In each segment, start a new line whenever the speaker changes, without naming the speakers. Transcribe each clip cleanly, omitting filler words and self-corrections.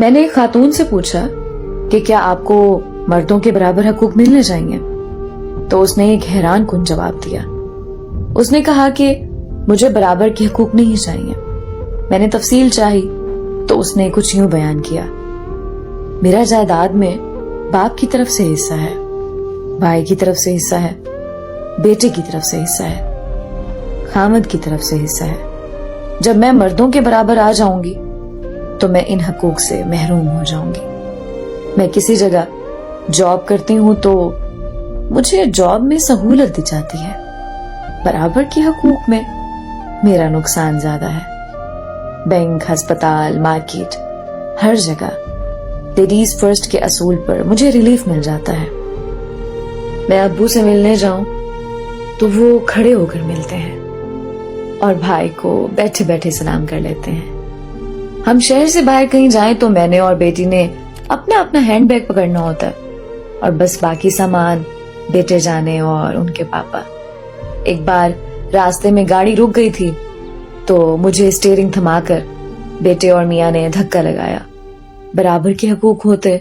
میں نے ایک خاتون سے پوچھا کہ کیا آپ کو مردوں کے برابر حقوق ملنے چاہیے؟ تو اس نے ایک حیران کن جواب دیا۔ اس نے کہا کہ مجھے برابر کے حقوق نہیں چاہیے۔ میں نے تفصیل چاہی تو اس نے کچھ یوں بیان کیا، میرا جائیداد میں باپ کی طرف سے حصہ ہے، بھائی کی طرف سے حصہ ہے، بیٹے کی طرف سے حصہ ہے، خامد کی طرف سے حصہ ہے۔ جب میں مردوں کے برابر آ جاؤں گی تو میں ان حقوق سے محروم ہو جاؤں گی۔ میں کسی جگہ جاب کرتی ہوں تو مجھے جاب میں سہولت دی جاتی ہے، برابر کے حقوق میں میرا نقصان زیادہ ہے۔ بینک، ہسپتال، مارکیٹ، ہر جگہ لیڈیز فرسٹ کے اصول پر مجھے ریلیف مل جاتا ہے۔ میں ابو سے ملنے جاؤں تو وہ کھڑے ہو کر ملتے ہیں اور بھائی کو بیٹھے بیٹھے سلام کر لیتے ہیں۔ ہم شہر سے باہر کہیں جائیں تو میں نے اور بیٹی نے اپنا اپنا ہینڈ بیگ پکڑنا ہوتا ہے اور بس باقی سامان بیٹے جانے اور ان کے پاپا۔ ایک بار راستے میں گاڑی رک گئی تھی تو مجھے اسٹیئرنگ تھما کر بیٹے اور میاں نے دھکا لگایا۔ برابر کے حقوق ہوتے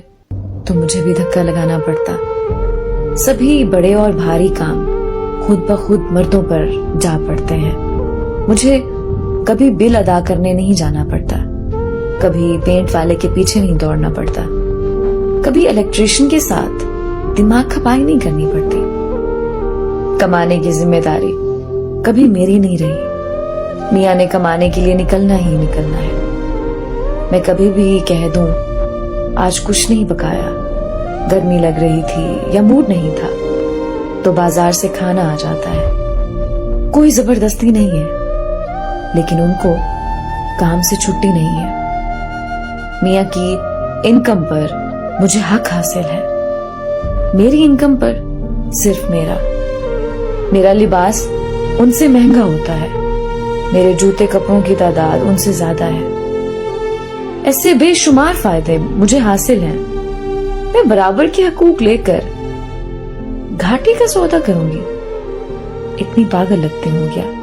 تو مجھے بھی دھکا لگانا پڑتا۔ سبھی بڑے اور بھاری کام خود بخود مردوں پر جا پڑتے ہیں۔ مجھے کبھی بل ادا کرنے نہیں جانا پڑتا، کبھی پینٹ والے کے پیچھے نہیں دوڑنا پڑتا، کبھی الیکٹریشین کے ساتھ دماغ کھپائی نہیں کرنی پڑتی۔ کمانے کی ذمہ داری کبھی میری نہیں رہی، میاں نے کمانے کے لیے نکلنا ہی نکلنا ہے۔ میں کبھی بھی کہہ دوں آج کچھ نہیں پکایا، گرمی لگ رہی تھی یا موڈ نہیں تھا، تو بازار سے کھانا آ جاتا ہے۔ کوئی زبردستی نہیں ہے، لیکن ان کو کام سے چھٹی نہیں ہے۔ میاں کی انکم پر مجھے حق حاصل ہے، میری انکم پر صرف میرا لباس ان سے مہنگا ہوتا ہے، میرے جوتے کپڑوں کی تعداد ان سے زیادہ ہے۔ ایسے بے شمار فائدے مجھے حاصل ہیں۔ میں برابر کے حقوق لے کر گھاٹے کا سودا کروں گی؟ اتنی پاگل لگتی ہوں کیا؟